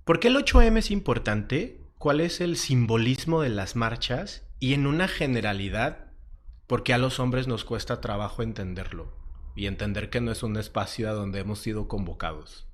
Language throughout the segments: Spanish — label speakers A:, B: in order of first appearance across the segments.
A: ¿Por qué el 8M es importante? ¿Cuál es el simbolismo de las marchas? Y en una generalidad, ¿por qué a los hombres nos cuesta trabajo entenderlo? Y entender que no es un espacio a donde hemos sido convocados.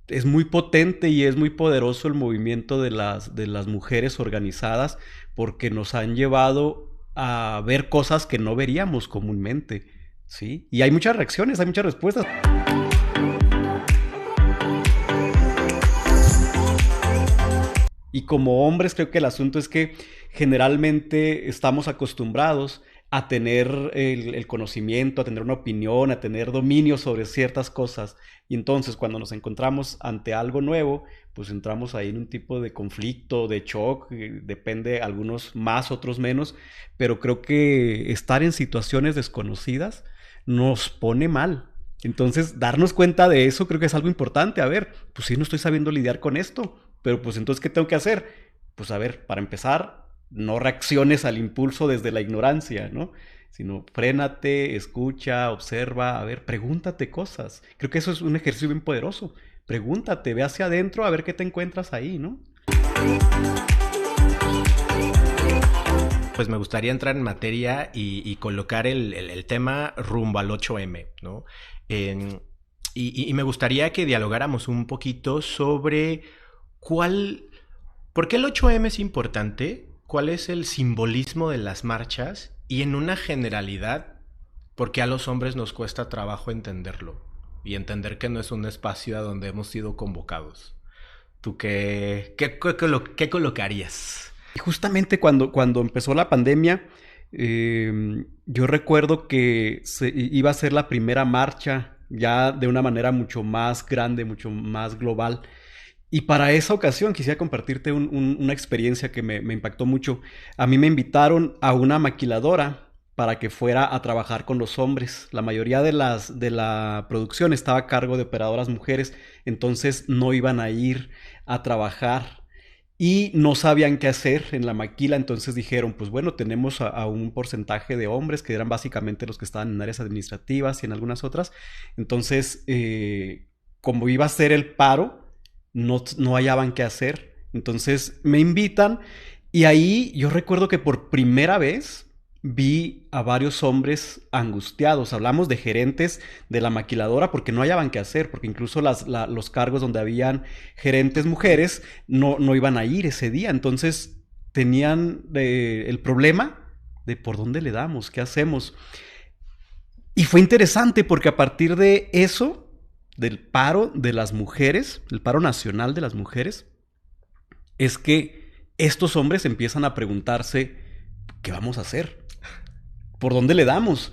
B: Es muy potente y es muy poderoso el movimiento de las mujeres organizadas porque nos han llevado a ver cosas que no veríamos comúnmente, ¿sí? Y hay muchas reacciones, hay muchas respuestas. Y como hombres creo que el asunto es que generalmente estamos acostumbrados a tener el conocimiento, a tener una opinión, a tener dominio sobre ciertas cosas. Y entonces cuando nos encontramos ante algo nuevo, pues entramos ahí en un tipo de conflicto, de shock, depende, algunos más, otros menos, pero creo que estar en situaciones desconocidas nos pone mal. Entonces, darnos cuenta de eso creo que es algo importante. A ver, pues sí, no estoy sabiendo lidiar con esto, pero pues entonces, ¿qué tengo que hacer? Pues a ver, para empezar, no reacciones al impulso desde la ignorancia, ¿no? Sino frénate, escucha, observa, a ver, pregúntate cosas. Creo que eso es un ejercicio bien poderoso. Pregúntate, ve hacia adentro a ver qué te encuentras ahí, ¿no?
A: Pues me gustaría entrar en materia y colocar el tema rumbo al 8M, ¿no? En- y me gustaría que dialogáramos un poquito sobre cuál, por qué el 8M es importante, cuál es el simbolismo de las marchas y en una generalidad, por qué a los hombres nos cuesta trabajo entenderlo y entender que no es un espacio a donde hemos sido convocados. ¿Tú qué colocarías?
B: Y justamente cuando empezó la pandemia, yo recuerdo que iba a ser la primera marcha ya de una manera mucho más grande, mucho más global. Y para esa ocasión quisiera compartirte una experiencia que me impactó mucho. A mí me invitaron a una maquiladora para que fuera a trabajar con los hombres. La mayoría de la producción estaba a cargo de operadoras mujeres, entonces no iban a ir a trabajar y no sabían qué hacer en la maquila, entonces dijeron, pues bueno, tenemos a un porcentaje de hombres que eran básicamente los que estaban en áreas administrativas y en algunas otras, entonces como iba a ser el paro, no hallaban qué hacer, entonces me invitan y ahí yo recuerdo que por primera vez vi a varios hombres angustiados. Hablamos de gerentes de la maquiladora porque no hallaban qué hacer, porque incluso los cargos donde habían gerentes mujeres no iban a ir ese día. Entonces tenían el problema de por dónde le damos, qué hacemos. Y fue interesante porque a partir de eso, del paro de las mujeres, el paro nacional de las mujeres, es que estos hombres empiezan a preguntarse, ¿qué vamos a hacer? ¿Por dónde le damos?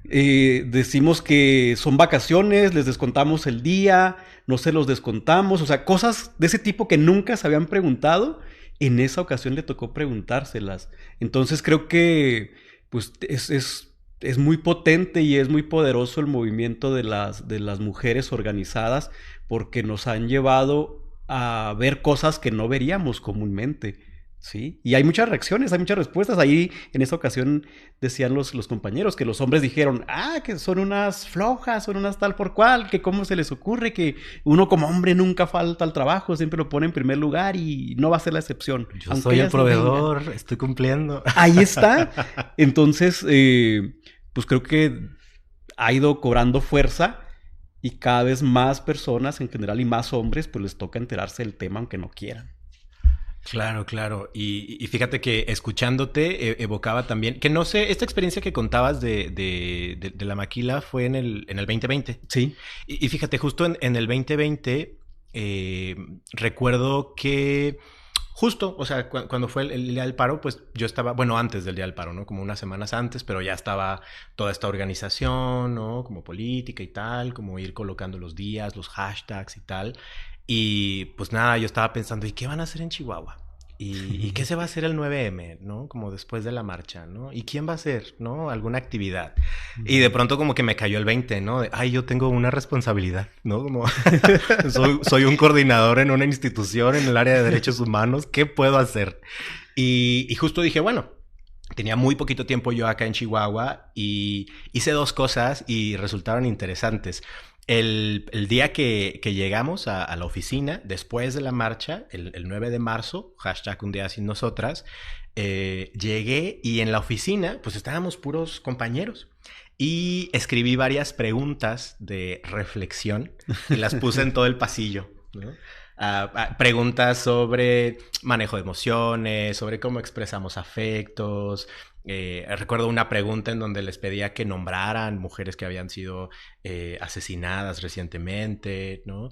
B: Decimos que son vacaciones, les descontamos el día, no se los descontamos, o sea, cosas de ese tipo que nunca se habían preguntado, en esa ocasión le tocó preguntárselas. Entonces creo que pues es muy potente y es muy poderoso el movimiento de las mujeres organizadas porque nos han llevado a ver cosas que no veríamos comúnmente. Sí, y hay muchas reacciones, hay muchas respuestas. Ahí en esa ocasión decían los compañeros que los hombres dijeron, que son unas flojas, son unas tal por cual, que cómo se les ocurre que uno como hombre nunca falta al trabajo, siempre lo pone en primer lugar y no va a ser la excepción.
A: Yo soy el proveedor, estoy cumpliendo.
B: Ahí está. Entonces, pues creo que ha ido cobrando fuerza y cada vez más personas en general y más hombres, pues les toca enterarse del tema aunque no quieran.
A: Claro, claro. Y fíjate que escuchándote evocaba también, que no sé, esta experiencia que contabas de la maquila fue en el 2020.
B: Sí.
A: Y fíjate, justo en el 2020 recuerdo que justo, o sea, cuando fue el día del paro, pues yo estaba, bueno, antes del día del paro, ¿no? Como unas semanas antes, pero ya estaba toda esta organización, ¿no? Como política y tal, como ir colocando los días, los hashtags y tal. Y pues nada, yo estaba pensando, ¿y qué van a hacer en Chihuahua? ¿Y qué se va a hacer el 9M, ¿no? Como después de la marcha, ¿no? ¿Y quién va a hacer, ¿no? Alguna actividad. Y de pronto como que me cayó el 20, ¿no? Yo tengo una responsabilidad, ¿no? Como soy un coordinador en una institución en el área de derechos humanos, ¿qué puedo hacer? Y justo dije, bueno, Tenía muy poquito tiempo yo acá en Chihuahua y hice dos cosas y resultaron interesantes. El día que llegamos a la oficina, después de la marcha, el 9 de marzo, hashtag un día sin nosotras, llegué y en la oficina pues estábamos puros compañeros. Y escribí varias preguntas de reflexión y las puse en todo el pasillo, ¿no? Preguntas sobre manejo de emociones, sobre cómo expresamos afectos. Recuerdo una pregunta en donde les pedía que nombraran mujeres que habían sido asesinadas recientemente, ¿no?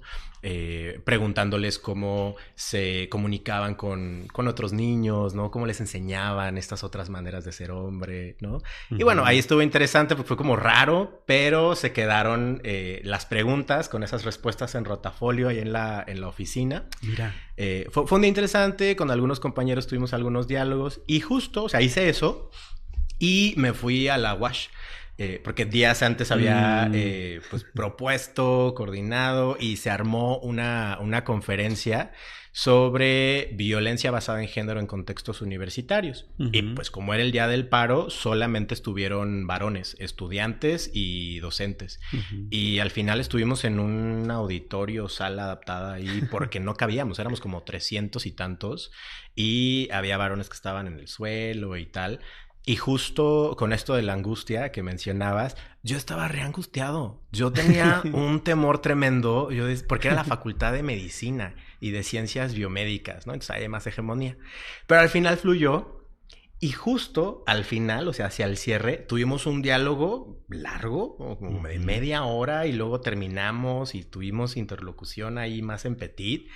A: Preguntándoles cómo se comunicaban con otros niños, ¿no? Cómo les enseñaban estas otras maneras de ser hombre, ¿no? Uh-huh. Y bueno, ahí estuvo interesante porque fue como raro, pero se quedaron las preguntas con esas respuestas en rotafolio ahí en la oficina.
B: Mira.
A: Fue un día interesante, con algunos compañeros tuvimos algunos diálogos y justo, o sea, hice eso y me fui a la UASH. Porque días antes había pues, propuesto, coordinado y se armó una conferencia sobre violencia basada en género en contextos universitarios. Uh-huh. Y pues como era el día del paro, solamente estuvieron varones, estudiantes y docentes. Uh-huh. Y al final estuvimos en un auditorio, sala adaptada ahí, porque no cabíamos, éramos como 300 y tantos. Y había varones que estaban en el suelo y tal. Y justo con esto de la angustia que mencionabas, yo estaba reangustiado. Yo tenía un temor tremendo, porque era la facultad de medicina y de ciencias biomédicas, ¿no? Entonces hay más hegemonía. Pero al final fluyó y justo al final, o sea, hacia el cierre, tuvimos un diálogo largo, como de media hora, y luego terminamos y tuvimos interlocución ahí más en petit.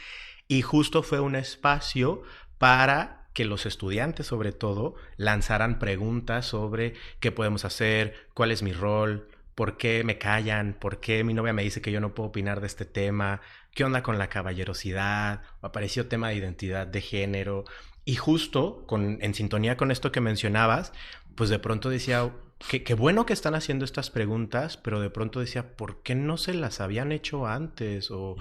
A: Y justo fue un espacio para que los estudiantes, sobre todo, lanzaran preguntas sobre qué podemos hacer, cuál es mi rol, por qué me callan, por qué mi novia me dice que yo no puedo opinar de este tema, qué onda con la caballerosidad, apareció tema de identidad de género. Y justo en sintonía con esto que mencionabas, pues de pronto decía, qué bueno que están haciendo estas preguntas, pero de pronto decía, ¿por qué no se las habían hecho antes? O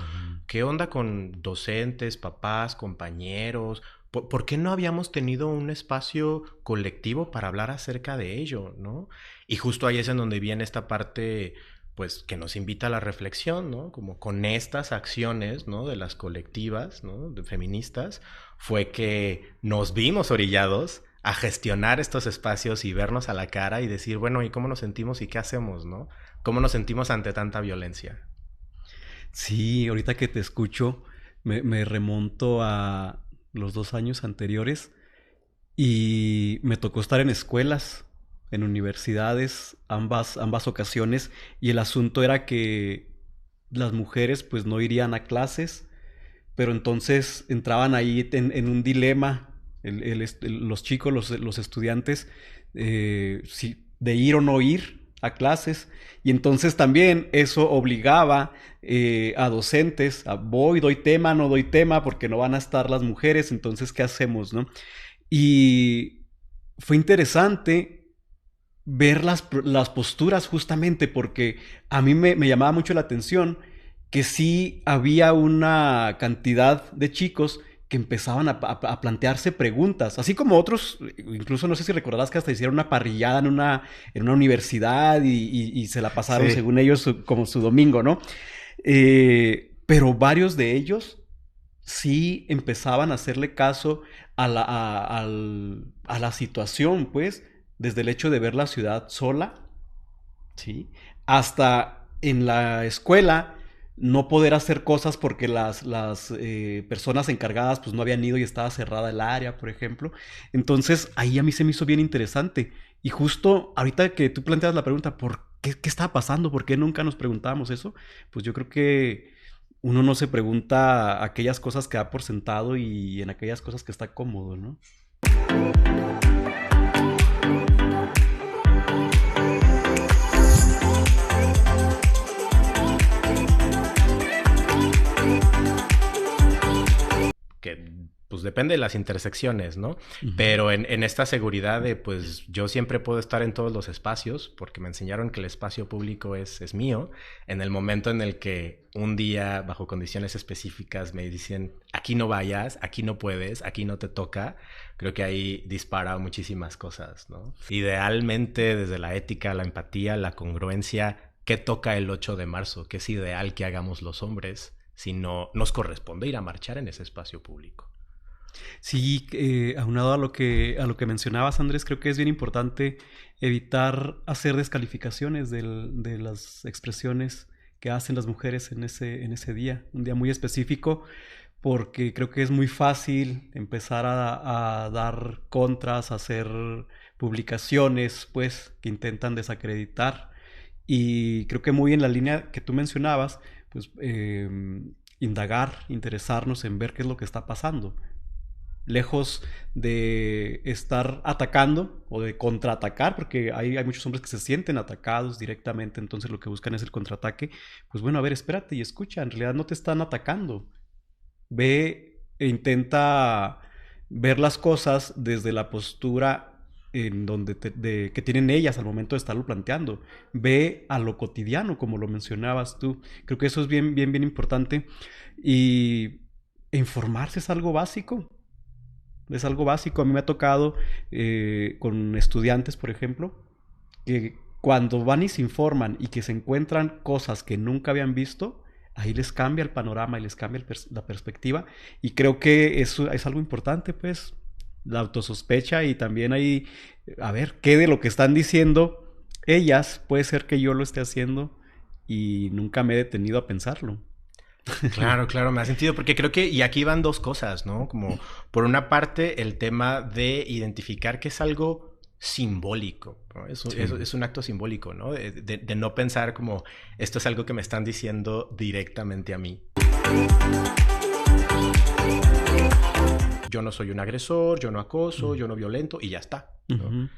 A: ¿qué onda con docentes, papás, compañeros? ¿Por qué no habíamos tenido un espacio colectivo para hablar acerca de ello, ¿no? Y justo ahí es en donde viene esta parte, pues, que nos invita a la reflexión, ¿no? Como con estas acciones, ¿no? De las colectivas, ¿no? De feministas, fue que nos vimos orillados a gestionar estos espacios y vernos a la cara y decir, bueno, ¿y cómo nos sentimos y qué hacemos, ¿no? ¿Cómo nos sentimos ante tanta violencia?
B: Sí, ahorita que te escucho, me remonto a los 2 años anteriores y me tocó estar en escuelas, en universidades, ambas ocasiones, y el asunto era que las mujeres pues no irían a clases, pero entonces entraban ahí en un dilema, los chicos, los estudiantes, si de ir o no ir a clases, y entonces también eso obligaba a docentes, doy tema, no doy tema, porque no van a estar las mujeres, entonces ¿qué hacemos, no? Y fue interesante ver las posturas justamente, porque a mí me llamaba mucho la atención que sí había una cantidad de chicos que empezaban a plantearse preguntas, así como otros, incluso no sé si recordarás que hasta hicieron una parrillada en una universidad y se la pasaron, sí, según ellos, como su domingo, ¿no? Pero varios de ellos sí empezaban a hacerle caso a la situación, pues, desde el hecho de ver la ciudad sola, ¿sí? Hasta en la escuela no poder hacer cosas porque las personas encargadas pues no habían ido y estaba cerrada el área, por ejemplo. Entonces ahí a mí se me hizo bien interesante. Y justo ahorita que tú planteas la pregunta, ¿por qué estaba pasando? ¿Por qué nunca nos preguntábamos eso? Pues yo creo que uno no se pregunta aquellas cosas que da por sentado y en aquellas cosas que está cómodo, ¿no?
A: Que pues de depende de las intersecciones, ¿no?
B: Ujú.
A: Pero en esta seguridad de, pues, yo siempre puedo estar en todos los espacios, porque me enseñaron que el espacio público es mío. En el momento en el que un día, bajo condiciones específicas, me dicen, aquí no vayas, aquí no puedes, aquí no te toca, creo que ahí dispara muchísimas cosas, ¿no? Idealmente, desde la ética, la empatía, la congruencia, ¿qué toca el 8 de marzo? ¿Qué es ideal que hagamos los hombres si no nos corresponde ir a marchar en ese espacio público?
B: Sí, aunado a lo que mencionabas, Andrés, creo que es bien importante evitar hacer descalificaciones de las expresiones que hacen las mujeres en ese día, un día muy específico, porque creo que es muy fácil empezar a dar contras, a hacer publicaciones, pues, que intentan desacreditar. Y creo que muy en la línea que tú mencionabas, pues, indagar, interesarnos en ver qué es lo que está pasando lejos de estar atacando o de contraatacar, porque hay muchos hombres que se sienten atacados directamente, entonces lo que buscan es el contraataque, pues bueno, a ver, espérate y escucha, en realidad no te están atacando. Ve e intenta ver las cosas desde la postura en donde que tienen ellas al momento de estarlo planteando. Ve a lo cotidiano, como lo mencionabas tú. Creo que eso es bien importante. Y informarse es algo básico. Es algo básico. A mí me ha tocado con estudiantes, por ejemplo, que cuando van y se informan y que se encuentran cosas que nunca habían visto, ahí les cambia el panorama y les cambia la perspectiva. Y creo que eso es algo importante, pues, la autosospecha y también ahí, a ver, qué de lo que están diciendo ellas puede ser que yo lo esté haciendo y nunca me he detenido a pensarlo.
A: Claro, claro, me ha sentido porque creo que, y aquí van dos cosas, ¿no? Como por una parte el tema de identificar que es algo simbólico, ¿no?
B: Sí.
A: Es un acto simbólico, ¿no? De no pensar como esto es algo que me están diciendo directamente a mí. Yo no soy un agresor, yo no acoso, yo no violento y ya está, ¿no?
B: Ujú.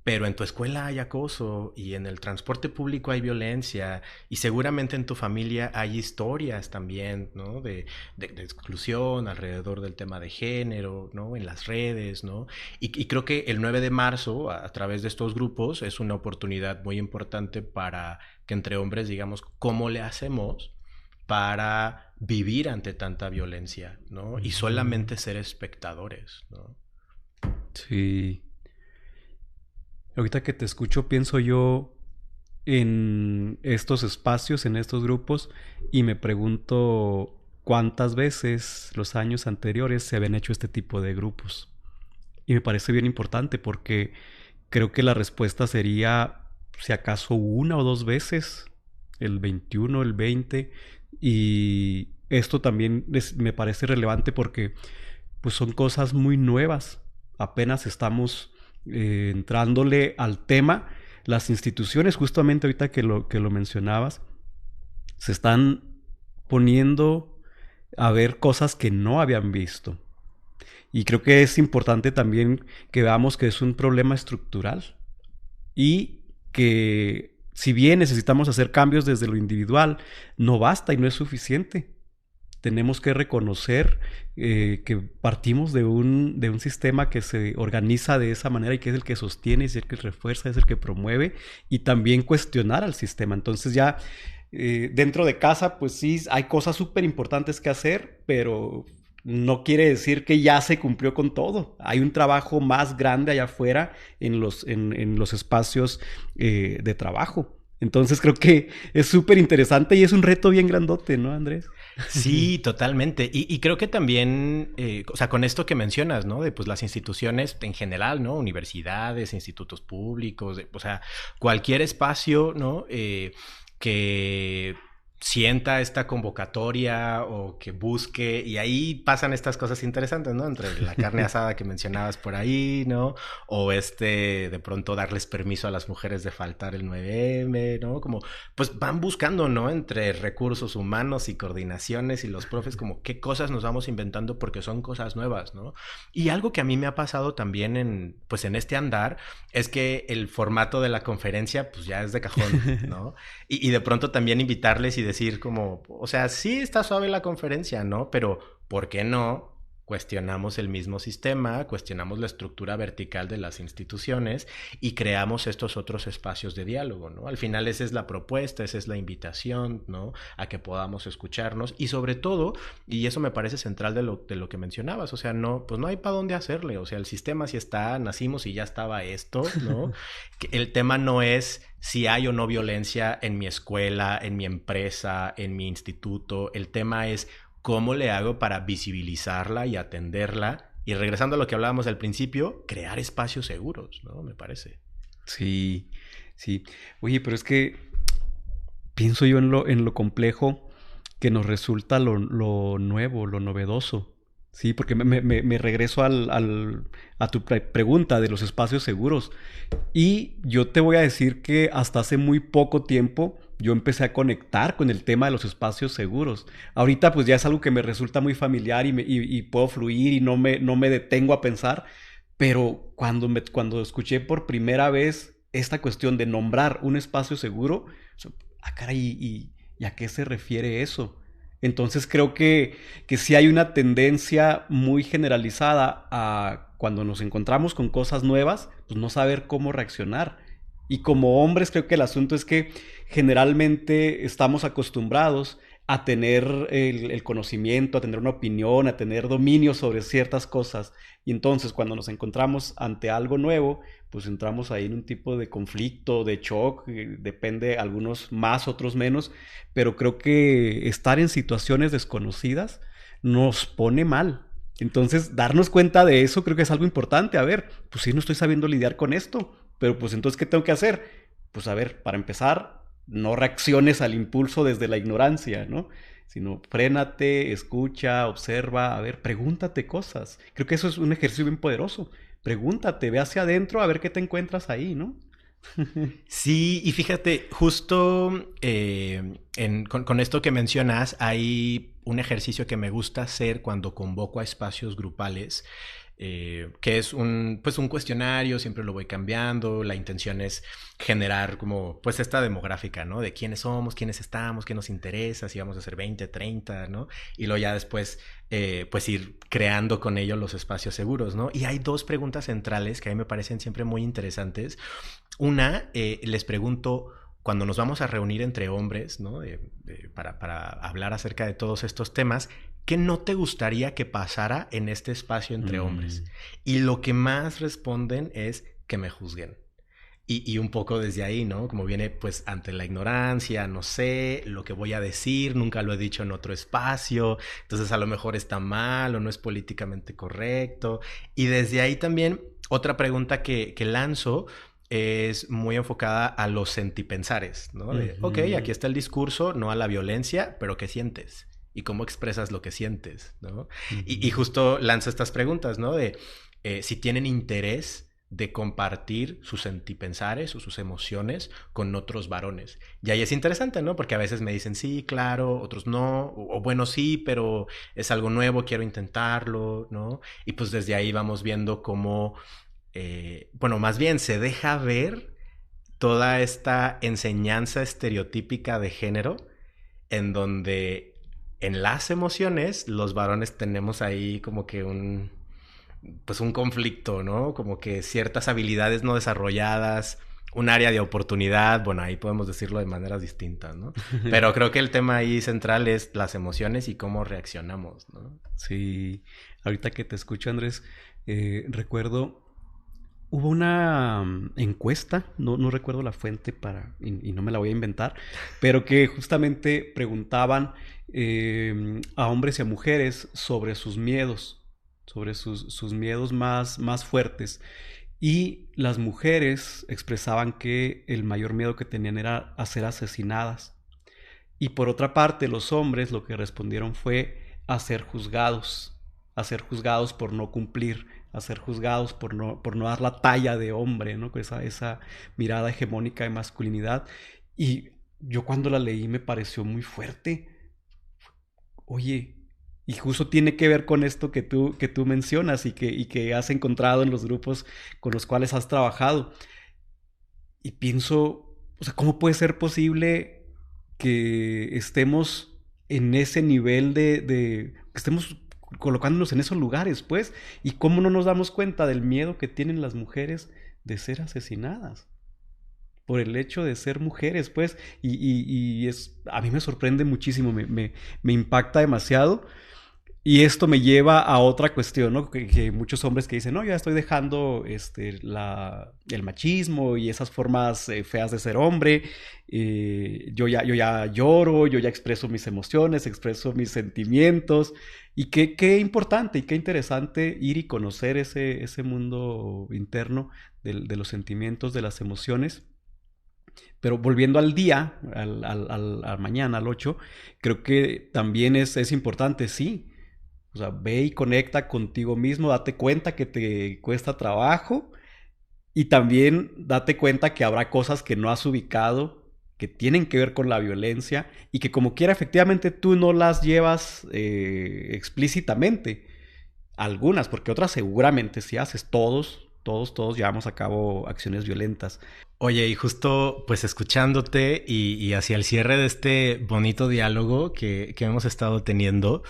A: Pero en tu escuela hay acoso y en el transporte público hay violencia y seguramente en tu familia hay historias también, ¿no? De exclusión alrededor del tema de género, ¿no? En las redes, ¿no? Y creo que el 9 de marzo, a través de estos grupos, es una oportunidad muy importante para que entre hombres digamos cómo le hacemos para vivir ante tanta violencia, ¿no? Y
B: Ujú.
A: solamente ser espectadores, ¿no?
B: Sí. Ahorita que te escucho, pienso yo en estos espacios, en estos grupos, y me pregunto cuántas veces los años anteriores se habían hecho este tipo de grupos. Y me parece bien importante porque creo que la respuesta sería, si acaso, una o dos veces, el 21, el 20, y esto también me parece relevante porque pues son cosas muy nuevas. Apenas estamos entrándole al tema. Las instituciones, justamente ahorita que lo mencionabas, se están poniendo a ver cosas que no habían visto. Y creo que es importante también que veamos que es un problema estructural y que si bien necesitamos hacer cambios desde lo individual, no basta y no es suficiente. Tenemos que reconocer que partimos de un sistema que se organiza de esa manera y que es el que sostiene, es el que refuerza, es el que promueve y también cuestionar al sistema. Entonces ya dentro de casa, pues sí, hay cosas súper importantes que hacer, pero no quiere decir que ya se cumplió con todo. Hay un trabajo más grande allá afuera en los espacios de trabajo. Entonces creo que es súper interesante y es un reto bien grandote, ¿no, Andrés?
A: Sí, totalmente. Y creo que también, o sea, con esto que mencionas, ¿no? De pues las instituciones en general, ¿no? Universidades, institutos públicos, o sea, cualquier espacio, ¿no? Que sienta esta convocatoria o que busque, y ahí pasan estas cosas interesantes, ¿no? Entre la carne asada que mencionabas por ahí, ¿no? O de pronto darles permiso a las mujeres de faltar el 9M, ¿no? Como pues van buscando, ¿no? Entre recursos humanos y coordinaciones y los profes, como qué cosas nos vamos inventando porque son cosas nuevas, ¿no? Y algo que a mí me ha pasado también pues en este andar es que el formato de la conferencia pues ya es de cajón, ¿no? Y de pronto también invitarles y decir como, o sea, sí está suave la conferencia, ¿no? Pero, ¿por qué no? cuestionamos el mismo sistema, cuestionamos la estructura vertical de las instituciones y creamos estos otros espacios de diálogo, ¿no? Al final esa es la propuesta, esa es la invitación, ¿no? A que podamos escucharnos y sobre todo, y eso me parece central de lo que mencionabas, o sea, no, pues no hay para dónde hacerle, o sea, el sistema sí está, nacimos y ya estaba esto, ¿no? El tema no es si hay o no violencia en mi escuela, en mi empresa, en mi instituto, el tema es cómo le hago para visibilizarla y atenderla. Y regresando a lo que hablábamos al principio, crear espacios seguros, ¿no? Me parece.
B: Sí, sí. Oye, pero es que pienso yo en lo complejo que nos resulta lo nuevo, lo novedoso. Sí, porque me regreso a tu pregunta de los espacios seguros. Y yo te voy a decir que hasta hace muy poco tiempo yo empecé a conectar con el tema de los espacios seguros. Ahorita pues ya es algo que me resulta muy familiar y puedo fluir y no me detengo a pensar, pero cuando escuché por primera vez esta cuestión de nombrar un espacio seguro, caray, ¿y a qué se refiere eso? Entonces creo que sí hay una tendencia muy generalizada a cuando nos encontramos con cosas nuevas, pues no saber cómo reaccionar. Y como hombres creo que el asunto es que generalmente estamos acostumbrados a tener el conocimiento, a tener una opinión, a tener dominio sobre ciertas cosas. Y entonces cuando nos encontramos ante algo nuevo, pues entramos ahí en un tipo de conflicto, de shock, depende, algunos más, otros menos, pero creo que estar en situaciones desconocidas nos pone mal. Entonces, darnos cuenta de eso creo que es algo importante. A ver, pues sí, no estoy sabiendo lidiar con esto, pero pues entonces, ¿qué tengo que hacer? Pues a ver, para empezar, no reacciones al impulso desde la ignorancia, ¿no? Sino frénate, escucha, observa, a ver, pregúntate cosas. Creo que eso es un ejercicio bien poderoso. Pregúntate, ve hacia adentro a ver qué te encuentras ahí, ¿no?
A: Sí, y fíjate, justo con esto que mencionas, hay un ejercicio que me gusta hacer cuando convoco a espacios grupales, que es pues un cuestionario, siempre lo voy cambiando, la intención es generar como pues esta demográfica, ¿no? De quiénes somos, quiénes estamos, qué nos interesa, si vamos a ser 20, 30, ¿no? Y luego ya después pues ir creando con ellos los espacios seguros, ¿no? Y hay dos preguntas centrales que a mí me parecen siempre muy interesantes. Una, les pregunto, cuando nos vamos a reunir entre hombres, ¿no? Para hablar acerca de todos estos temas, ¿qué no te gustaría que pasara en este espacio entre hombres? Y lo que más responden es que me juzguen. Y un poco desde ahí, ¿no? Como viene pues ante la ignorancia, no sé, lo que voy a decir, nunca lo he dicho en otro espacio, entonces a lo mejor está mal o no es políticamente correcto. Y desde ahí también otra pregunta que lanzo es muy enfocada a los sentipensares, ¿no? De, ok, aquí está el discurso, no a la violencia, pero ¿qué sientes? ¿Y cómo expresas lo que sientes? ¿No? Y justo lanzo estas preguntas, ¿no? De si tienen interés de compartir sus sentipensares o sus emociones con otros varones. Y ahí es interesante, ¿no? Porque a veces me dicen sí, claro, otros no, o bueno, sí, pero es algo nuevo, quiero intentarlo, ¿no? Y pues desde ahí vamos viendo cómo bueno, más bien se deja ver toda esta enseñanza estereotípica de género en donde en las emociones los varones tenemos ahí como que pues un conflicto, ¿no? Como que ciertas habilidades no desarrolladas, un área de oportunidad, bueno, ahí podemos decirlo de maneras distintas, ¿no? Pero creo que el tema ahí central es las emociones y cómo reaccionamos, ¿no?
B: Sí, ahorita que te escucho, Andrés, recuerdo, hubo una encuesta, no recuerdo la fuente y no me la voy a inventar, pero que justamente preguntaban a hombres y a mujeres sobre sus miedos, sobre sus miedos más fuertes. Y las mujeres expresaban que el mayor miedo que tenían era a ser asesinadas. Y por otra parte, los hombres lo que respondieron fue a ser juzgados por no cumplir, a ser juzgados por no dar la talla de hombre, ¿no? Esa mirada hegemónica de masculinidad. Y yo cuando la leí me pareció muy fuerte. Oye, y justo tiene que ver con esto que tú mencionas y que has encontrado en los grupos con los cuales has trabajado. Y pienso, o sea, ¿cómo puede ser posible que estemos en ese nivel que estemos colocándonos en esos lugares, pues, y cómo no nos damos cuenta del miedo que tienen las mujeres de ser asesinadas por el hecho de ser mujeres, pues, a mí me sorprende muchísimo, me impacta demasiado. Y esto me lleva a otra cuestión, ¿no? Que muchos hombres que dicen, no, yo ya estoy dejando el machismo y esas formas feas de ser hombre, yo ya lloro, yo ya expreso mis emociones, expreso mis sentimientos, y qué importante y qué interesante ir y conocer ese mundo interno de los sentimientos, de las emociones. Pero volviendo al día, al mañana, al 8, creo que también es importante, sí. O sea, ve y conecta contigo mismo, date cuenta que te cuesta trabajo y también date cuenta que habrá cosas que no has ubicado, que tienen que ver con la violencia y que como quiera efectivamente tú no las llevas explícitamente. Algunas, porque otras seguramente sí haces. Todos llevamos a cabo acciones violentas.
A: Oye, y justo pues escuchándote y hacia el cierre de este bonito diálogo que hemos estado teniendo,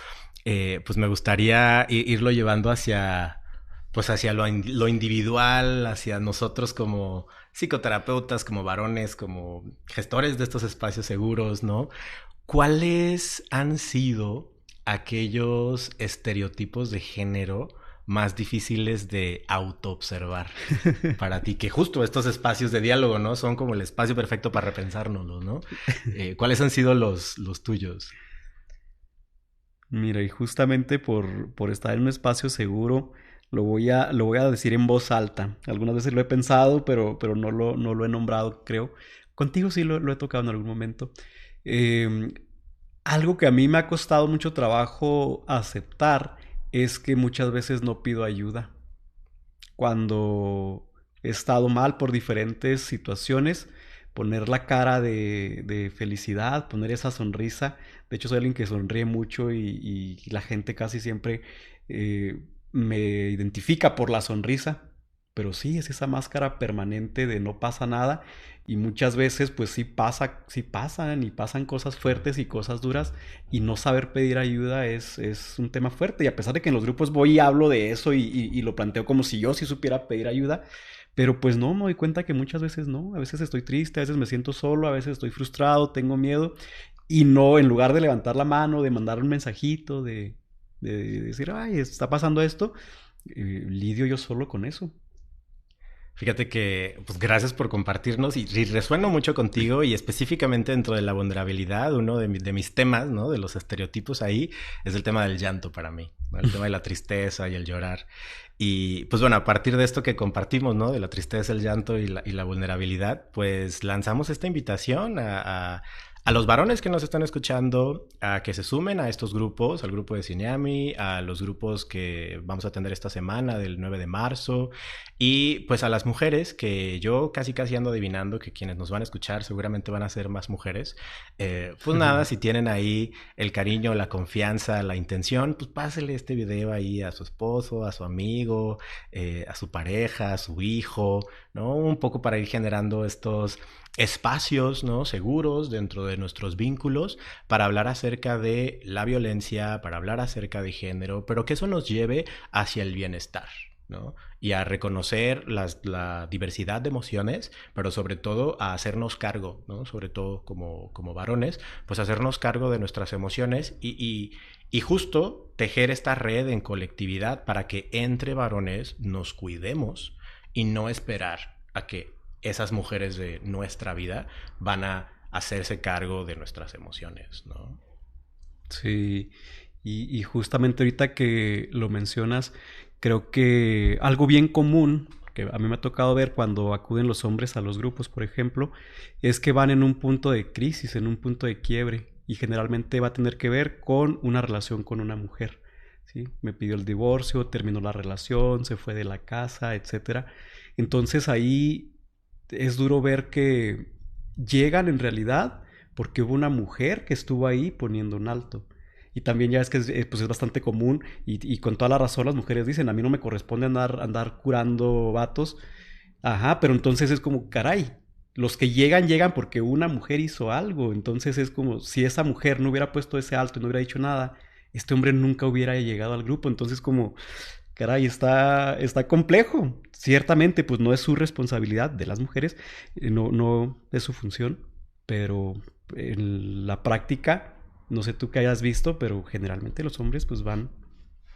A: pues me gustaría irlo llevando hacia, pues hacia lo individual, hacia nosotros como psicoterapeutas, como varones, como gestores de estos espacios seguros, ¿no? ¿Cuáles han sido aquellos estereotipos de género más difíciles de autoobservar para ti? Que justo estos espacios de diálogo, ¿no? Son como el espacio perfecto para repensárnoslo, ¿no? ¿Cuáles han sido los tuyos?
B: Mira, y justamente por estar en un espacio seguro, lo voy a decir en voz alta. Algunas veces lo he pensado, pero no lo he nombrado, creo. Contigo sí lo he tocado en algún momento. Eh, Algo que a mí me ha costado mucho trabajo aceptar es que muchas veces no pido ayuda. Cuando he estado mal por diferentes situaciones, poner la cara de felicidad, poner esa sonrisa. De hecho, soy alguien que sonríe mucho y la gente casi siempre eh, me identifica por la sonrisa. Pero sí, es esa máscara permanente de no pasa nada. Y muchas veces, pues sí pasan y pasan cosas fuertes y cosas duras. Y no saber pedir ayuda es un tema fuerte. Y a pesar de que en los grupos voy y hablo de eso y lo planteo como si yo sí supiera pedir ayuda, pero pues no, me doy cuenta que muchas veces no. A veces estoy triste, a veces me siento solo, a veces estoy frustrado, tengo miedo. Y no, en lugar de levantar la mano, de mandar un mensajito, de decir, ay, está pasando esto, lidio yo solo con eso.
A: Fíjate que, pues gracias por compartirnos y resueno mucho contigo y específicamente dentro de la vulnerabilidad, uno de mis temas, ¿no? De los estereotipos ahí, es el tema del llanto para mí, ¿no? El tema de la tristeza y el llorar. Y pues bueno, a partir de esto que compartimos, ¿no? De la tristeza, el llanto y la vulnerabilidad, pues lanzamos esta invitación a los varones que nos están escuchando a que se sumen a estos grupos, al grupo de Cineami, a los grupos que vamos a tener esta semana del 9 de marzo y pues a las mujeres que yo casi ando adivinando que quienes nos van a escuchar seguramente van a ser más mujeres. Pues nada, si tienen ahí el cariño, la confianza, la intención, pues pásele este video ahí a su esposo, a su amigo, a su pareja, a su hijo, ¿no? Un poco para ir generando estos espacios, ¿no? Seguros dentro de nuestros vínculos para hablar acerca de la violencia, para hablar acerca de género, pero que eso nos lleve hacia el bienestar, ¿no? Y a reconocer la diversidad de emociones, pero sobre todo a hacernos cargo, ¿no? Sobre todo como varones, pues hacernos cargo de nuestras emociones y justo tejer esta red en colectividad para que entre varones nos cuidemos y no esperar a que esas mujeres de nuestra vida van a hacerse cargo de nuestras emociones, ¿no?
B: Sí, y justamente ahorita que lo mencionas, creo que algo bien común que a mí me ha tocado ver cuando acuden los hombres a los grupos, por ejemplo, es que van en un punto de crisis, en un punto de quiebre, y generalmente va a tener que ver con una relación con una mujer. ¿Sí? Me pidió el divorcio, terminó la relación, se fue de la casa, etcétera. Entonces ahí es duro ver que llegan en realidad porque hubo una mujer que estuvo ahí poniendo un alto. Y también ya es que pues es bastante común y con toda la razón las mujeres dicen, a mí no me corresponde andar curando vatos. Ajá, pero entonces es como, caray, los que llegan porque una mujer hizo algo. Entonces es como, si esa mujer no hubiera puesto ese alto y no hubiera dicho nada, este hombre nunca hubiera llegado al grupo. Entonces como, caray, está complejo. Ciertamente, pues no es su responsabilidad de las mujeres, no es su función, pero en la práctica, no sé tú qué hayas visto, pero generalmente los hombres pues van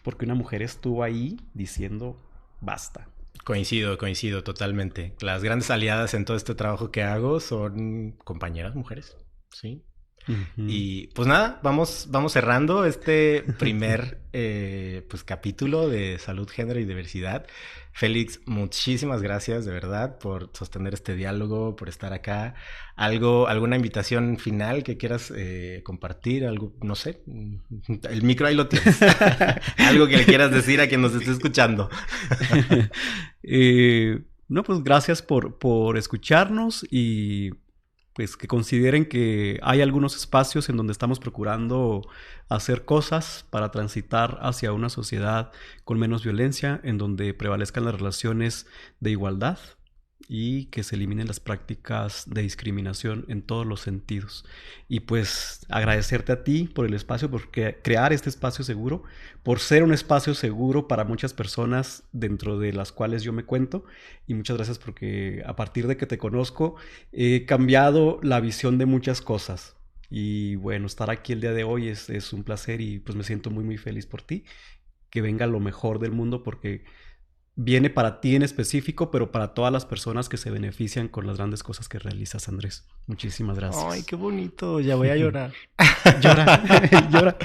B: porque una mujer estuvo ahí diciendo basta.
A: Coincido totalmente. Las grandes aliadas en todo este trabajo que hago son compañeras mujeres, ¿sí?
B: Ujú.
A: Y pues nada, vamos cerrando este primer pues capítulo de salud, género y diversidad. Félix, muchísimas gracias de verdad por sostener este diálogo, por estar acá. Alguna invitación final que quieras compartir, algo, no sé, el micro ahí lo tienes. Algo que le quieras decir a quien nos esté escuchando.
B: No, pues gracias por escucharnos y pues que consideren que hay algunos espacios en donde estamos procurando hacer cosas para transitar hacia una sociedad con menos violencia, en donde prevalezcan las relaciones de igualdad y que se eliminen las prácticas de discriminación en todos los sentidos. Y pues agradecerte a ti por el espacio, por crear este espacio seguro, por ser un espacio seguro para muchas personas dentro de las cuales yo me cuento. Y muchas gracias porque a partir de que te conozco he cambiado la visión de muchas cosas. Y bueno, estar aquí el día de hoy es un placer y pues me siento muy feliz por ti. Que venga lo mejor del mundo porque viene para ti en específico, pero para todas las personas que se benefician con las grandes cosas que realizas, Andrés. Muchísimas
A: Ay,
B: gracias.
A: qué bonito, ya voy a llorar.
B: Llora, llora.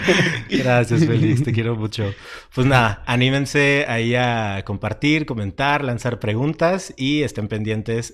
A: Gracias, Félix, te quiero mucho. Pues nada, anímense ahí a compartir, comentar, lanzar preguntas y estén pendientes